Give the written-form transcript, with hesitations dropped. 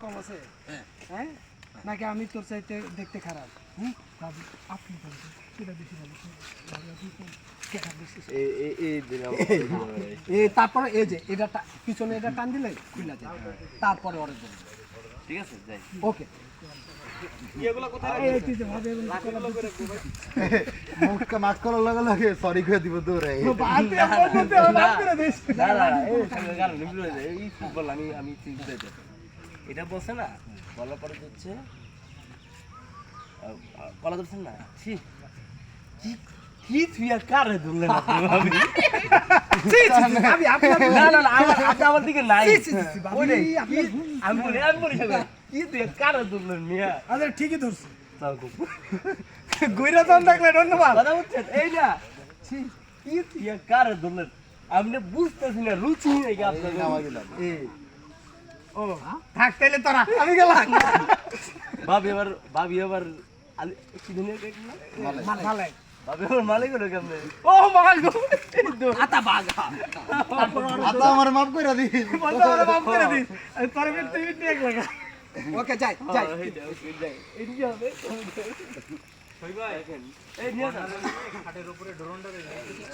কম আছে হ্যাঁ নাকি আমি তোর চাইতে দেখতে খারাপ বাবু আপনি বলুন সেটা বেশি ভালো তারপরে এই যে এটা পিছনে এটা টান দিলে খুলে যায় তারপরে অর্ডার দেবেন ঠিক আছে যাই ওকে মুখটা মাছ করার লগে লগে সরি করে দিব দৌড়ে এই ফুটবল আমি চিন্তা এটা বলছে না বলার পরে হচ্ছে কলা ধরছেন না কি তুই আর কারে ধরলেন আমার দিকে নাই আমি বলি কি তুই কারে ধরলেন মিয়া আরে ঠিকই ধরছি তাও গুইরা তখন দেখলে ধন্যবাদ কথা বুঝছেন এই না কি তুই আর কারে ধরলেন আপনি বুঝতেছি না রুচি নেই আপনার নামা দিলাম ও থাক তাইলে তোরা আমি গেলাম ভাবি এবার কি দুনিয়া মালাই ভাবি এবার মালিক হলো কেমনে ও মাগো আতা বাগা আতা আমার মাফ করে দিস বন্ধু আমারে মাফ করে দিস তোর তুই এক লাগা ওকে যাই যাই এই কি হবে এই নিয়ে